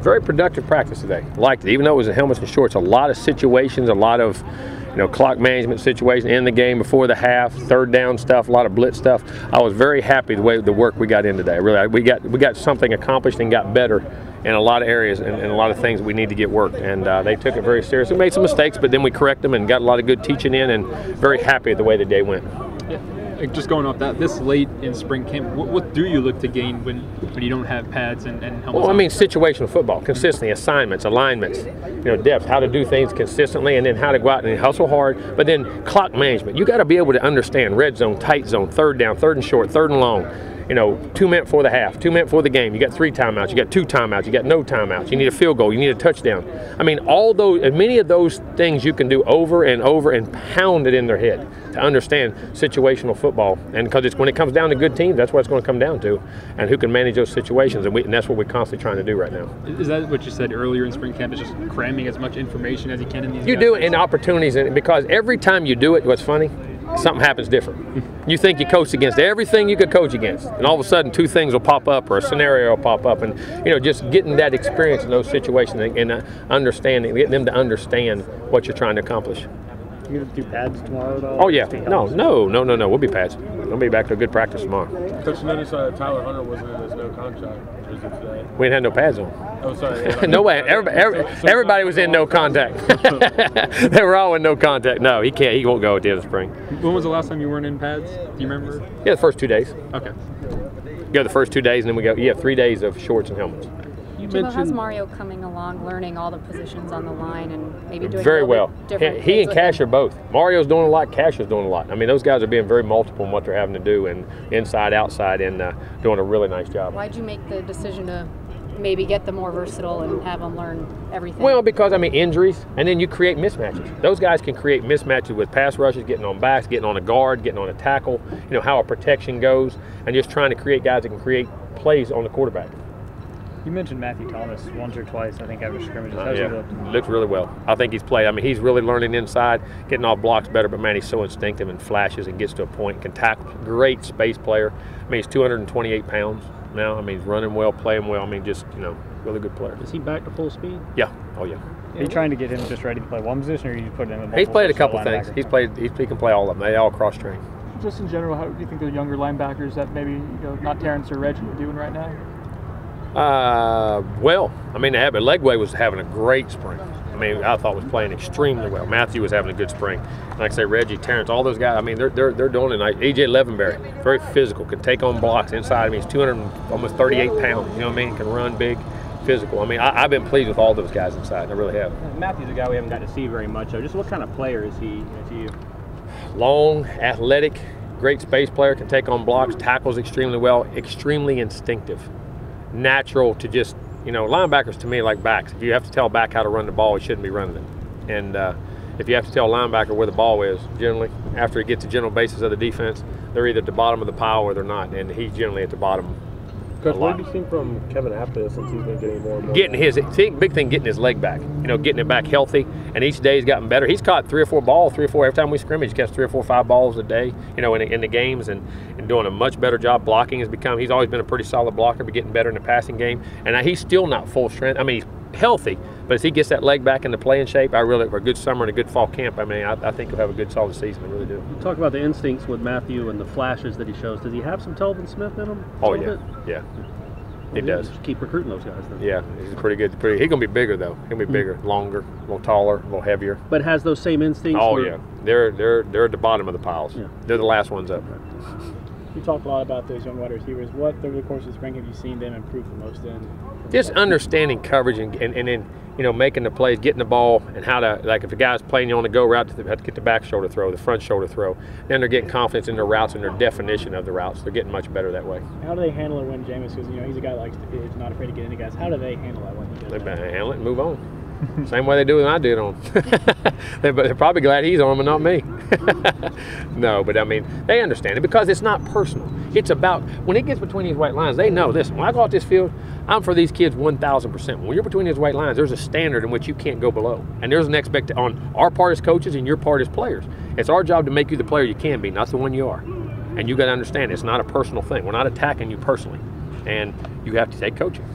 Very productive practice today. Liked it, even though it was in helmets and shorts. A lot of situations, a lot of clock management situations in the game before the half, third down stuff, a lot of blitz stuff. I was very happy the work we got in today. Really, we got something accomplished and got better in a lot of areas and a lot of things that we need to get worked. And they took it very seriously. Made some mistakes, but then we correct them and got a lot of good teaching in, and very happy at the way the day went. Yeah. Just going off that, this late in spring camp, what do you look to gain when you don't have pads and helmets? Well, I mean, situational football, consistency, assignments, alignments, depth, how to do things consistently, and then how to go out and hustle hard. But then clock management, you got to be able to understand red zone, tight zone, third down, third and short, third and long. 2 minutes for the half, 2 minutes for the game. You got 3 timeouts, you got 2 timeouts, you got no timeouts. You need a field goal, you need a touchdown. I mean, many of those things you can do over and over and pound it in their head to understand situational football. And because when it comes down to good teams, that's what it's going to come down to, and who can manage those situations. And that's what we're constantly trying to do right now. Is that what you said earlier in spring camp? Is just cramming as much information as you can in these? You do it in opportunities, because every time you do it, what's funny? Something happens different. You think you coach against everything you could coach against, and all of a sudden 2 things will pop up or a scenario will pop up, and just getting that experience in those situations and understanding, getting them to understand what you're trying to accomplish. You gonna do pads tomorrow at all? Oh yeah, no. We'll be pads. We'll be back to a good practice tomorrow. Coach, notice Tyler Hunter wasn't in his no contract jersey today. We didn't have no pads on. Oh, sorry. No way. Everybody was in no contact. They were all in no contact. No, he can't. He won't go at the end of spring. When was the last time you weren't in pads? Do you remember? Yeah, the first 2 days. Okay. Go the first 2 days, and then we go. You have 3 days of shorts and helmets. Jimbo, how's Mario coming along, learning all the positions on the line and maybe doing very well? Different he and Cash are both. Mario's doing a lot. Cash is doing a lot. I mean, those guys are being very multiple in what they're having to do, and inside, outside, and doing a really nice job. Why'd you make the decision to maybe get them more versatile and have them learn everything? Well, because injuries, and then you create mismatches. Those guys can create mismatches with pass rushes, getting on backs, getting on a guard, getting on a tackle. How a protection goes, and just trying to create guys that can create plays on the quarterback. You mentioned Matthew Thomas once or twice, I think, after scrimmages. Yeah, looks really well. I think he's played. He's really learning inside, getting off blocks better, but man, he's so instinctive and flashes and gets to a point, can tackle. Great space player. He's 228 pounds now. He's running well, playing well. Just, really good player. Is he back to full speed? Yeah. Oh, yeah. Are you trying to get him just ready to play one position, or are you putting him in? He's played a couple things. He can play all of them. They all cross-train. Just in general, how do you think the younger linebackers that maybe not Terrence or Reggie are doing right now? Well, Legway was having a great spring. I thought was playing extremely well. Matthew was having a good spring. Like I say, Reggie, Terrence, all those guys. They're doing it. Like AJ Levenberry, very physical, can take on blocks inside. He's 238 pounds. Can run big, physical. I've been pleased with all those guys inside. I really have. Matthew's a guy we haven't got to see very much of. Just what kind of player is he to you? Long, athletic, great space player, can take on blocks, tackles extremely well, extremely instinctive. Natural to just, linebackers to me like backs. If you have to tell a back how to run the ball, he shouldn't be running it. And if you have to tell a linebacker where the ball is, generally, after he gets the general basis of the defense, they're either at the bottom of the pile or they're not, and he's generally at the bottom. Coach, what have you seen from Kevin Apple since he's been getting more and more? Big thing, getting his leg back. Getting it back healthy, and each day he's gotten better. He's caught 3 or 4 balls, every time we scrimmage. He catches 3 or 4 or 5 balls a day, in the games, and doing a much better job. Blocking he's always been a pretty solid blocker, but getting better in the passing game. And he's still not full strength. He's healthy, but as he gets that leg back into playing shape, for a good summer and a good fall camp, I think he'll have a good solid season. I really do. You talk about the instincts with Matthew and the flashes that he shows. Does he have some Telvin Smith in him? Oh yeah, yeah. He does. Just keep recruiting those guys then. Yeah, he's pretty good. He's going to be bigger though. He'll be bigger, longer, a little taller, a little heavier. But has those same instincts? Oh yeah, they're at the bottom of the piles. Yeah. They're the last ones up. You talked a lot about those young wide receivers. What over the course of spring have you seen them improve the most in? Just understanding coverage and then making the plays, getting the ball, and how to, like if a guy's playing you on the go route, they have to get the back shoulder throw, the front shoulder throw. Then they're getting confidence in their routes and their definition of the routes. They're getting much better that way. How do they handle it when Jameis, because he's a guy that is not afraid to get into guys. How do they handle that when he does that? They handle it and move on. Same way they do when I did on them. They're probably glad he's on them and not me. No, but they understand it because it's not personal. It's about, when it gets between these white lines, they know this. When I go out this field, I'm for these kids 1,000%. When you're between these white lines, there's a standard in which you can't go below. And there's an expectation on our part as coaches and your part as players. It's our job to make you the player you can be, not the one you are. And you got to understand, it's not a personal thing. We're not attacking you personally. And you have to take coaching.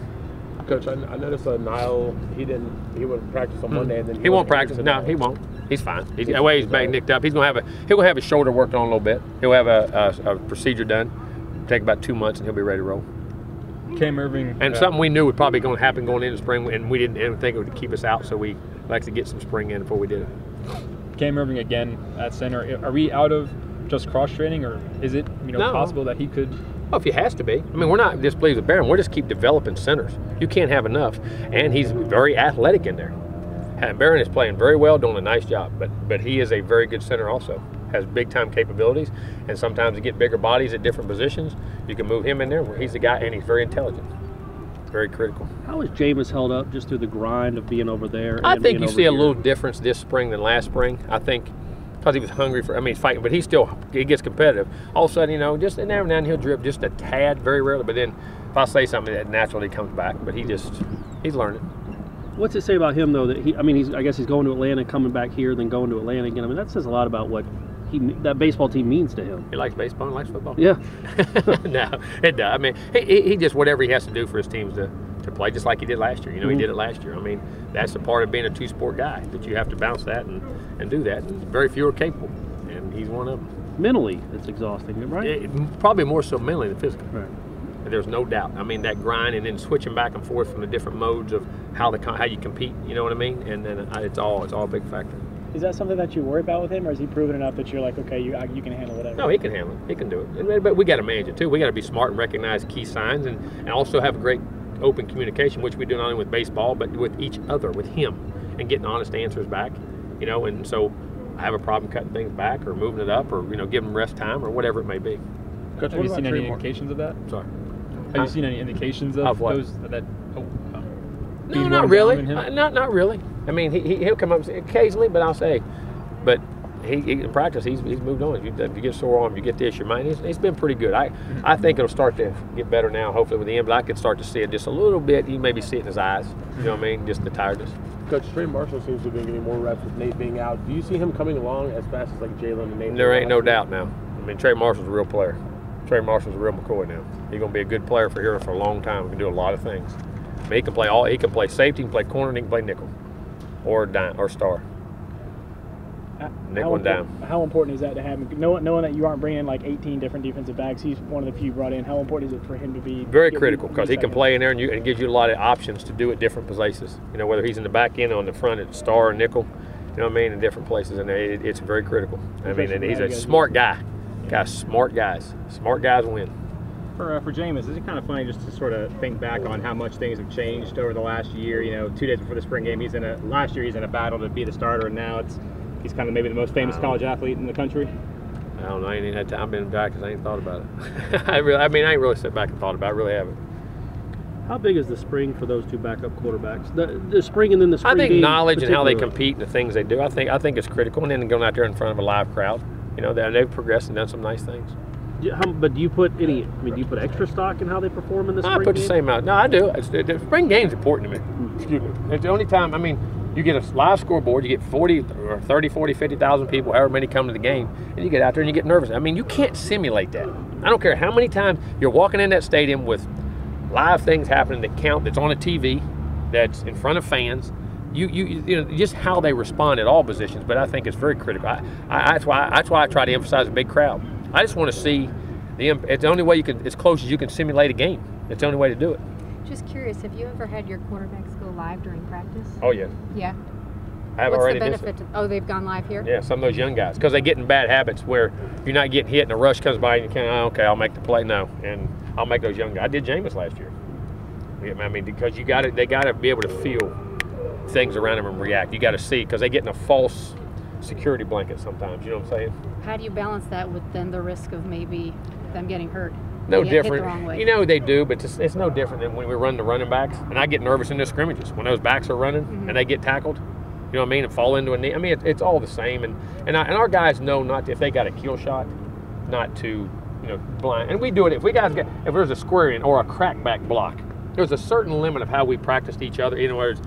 Coach, I noticed Niall, he wouldn't practice on Monday, and then he won't practice. No, he won't. He's fine. He's the way he's back nicked up. He'll have his shoulder worked on a little bit. He'll have a procedure done. Take about 2 months, and he'll be ready to roll. Cam Irving. And something we knew would probably going to happen going into spring, and we didn't think it would keep us out, so we like to get some spring in before we did it. Cam Irving again at center. Are we out of just cross training, or is it No. possible that he could? Oh, if he has to be. I mean, we're not displeased with Barron. We're just keep developing centers. You can't have enough, and he's very athletic in there. And Barron is playing very well, doing a nice job, but he is a very good center also. Has big time capabilities, and sometimes to get bigger bodies at different positions, you can move him in there where he's the guy, and he's very intelligent. Very critical. How is Jameis held up just through the grind of being over there? I and think being you over see a here? little difference this spring than last spring. I think because he was hungry for, he's fighting, but he gets competitive. All of a sudden, just every now and then he'll drip just a tad, very rarely, but then if I say something, that naturally comes back, but he's learning. What's it say about him though that I guess he's going to Atlanta, coming back here, then going to Atlanta again. I mean, that says a lot about what that baseball team means to him. He likes baseball and likes football. Yeah. No, it does. I mean, he just whatever he has to do for his teams to play, just like he did last year. He did it last year. I mean, that's a part of being a two-sport guy, that you have to bounce that and do that. And very few are capable, and he's one of them. Mentally, it's exhausting, right? Probably more so mentally than physically. Right. There's no doubt. I mean, that grind and then switching back and forth from the different modes of how you compete. You know what I mean? And then it's all a big factor. Is that something that you worry about with him, or is he proven enough that you're like, okay, you can handle whatever? No, he can handle it. He can do it. But we got to manage it too. We got to be smart and recognize key signs, and also have great open communication, which we do not only with baseball but with each other, with him, and getting honest answers back. And so I have a problem cutting things back or moving it up or giving him rest time or whatever it may be. Coach, Have you seen any indications of that? Sorry. Have you seen any indications of what? those that? No, being not worn really. down in him? Not really. I mean, he'll come up occasionally, but I'll say, but he in practice he's moved on. You get a sore arm, you get this, your mind. He's been pretty good. I think it'll start to get better now, hopefully with the end. But I could start to see it just a little bit. You maybe see it in his eyes. You know what I mean? Just the tiredness. Coach, Trey Marshall seems to be getting more reps with Nate being out. Do you see him coming along as fast as like Jalen and Nate? There ain't no doubt now. I mean, Trey Marshall's a real player. Trey Marshall's a real McCoy now. He's gonna be a good player for here for a long time. He can do a lot of things. I mean, he can play He can play safety, he can play corner, and he can play nickel, or dime, or star. Nickel and dime. How important is that to have him? Knowing that you aren't bringing in like 18 different defensive backs, he's one of the few brought in. How important is it for him to be? Very critical, because he can play in there and it gives you a lot of options to do at different places. Whether he's in the back end or on the front at star or nickel, you know what I mean, in different places. And it's very critical. I mean, and he's a smart guy. Smart guys. Smart guys win. For Jameis, is it kind of funny just to sort of think back on how much things have changed over the last year? 2 days before the spring game, last year he's in a battle to be the starter, and now he's kind of maybe the most famous college athlete in the country. I don't know. I ain't had time. I've been back because I ain't thought about it. I ain't really sat back and thought about it. I really haven't. How big is the spring for those two backup quarterbacks? The spring and then the spring I think game knowledge and how they particularly. compete and the things they do. I think it's critical. And then going out there in front of a live crowd. They've progressed and done some nice things. But do you put do you put extra stock in how they perform in the spring I put game? the same amount. No, I do. The spring game's important to me. Excuse me. It's the only time. I mean, you get a live scoreboard. You get 40 or 30, 40, 50,000 people, however many come to the game, and you get out there and you get nervous. I mean, you can't simulate that. I don't care how many times you're walking in that stadium with live things happening that count. That's on a TV. That's in front of fans. Just how they respond at all positions. But I think it's very critical. That's why I try to emphasize a big crowd. I just want to see it's the only way you can, as close as you can simulate a game. It's the only way to do it. Just curious, have you ever had your quarterbacks go live during practice? Oh yeah. Yeah. I have What's already the benefit? They've gone live here? Yeah, some of those young guys, because they get in bad habits where you're not getting hit and a rush comes by and you can't. Okay, I'll make the play. No, and I'll make those young guys. I did Jameis last year. I mean, because they got to be able to feel things around them and react. You got to see, because they get in a false security blanket sometimes. You know what I'm saying? How do you balance that with then the risk of maybe them getting hurt? No They get hit different. the wrong way. They do, but it's no different than when we run the running backs. And I get nervous in the scrimmages when those backs are running and they get tackled. You know what I mean? And fall into a knee. I mean, it's all the same. And our guys know not to, if they got a kill shot, not to blind. And we do it if there's a square in or a crackback block. There's a certain limit of how we practiced each other. In other words,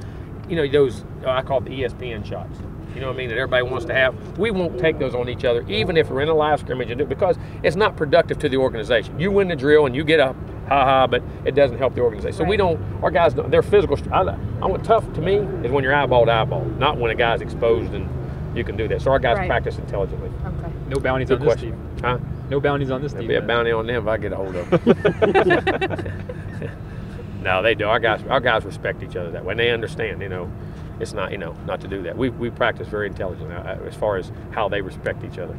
those I call it the ESPN shots. you know what I mean, that everybody wants to have. We won't take those on each other, even if we're in a live scrimmage, because it's not productive to the organization. You win the drill and you get a ha-ha, but it doesn't help the organization. So we don't, our guys, they're physical. Tough to me is when you're eyeball to eyeball, not when a guy's exposed and you can do that. So our guys practice intelligently. Okay. No bounties Good on question. this team. Huh? No bounties on this There'll team. be a bounty on them if I get a hold of them. No, they do. Our guys respect each other that way. And they understand, it's not, not to do that. We practice very intelligently as far as how they respect each other.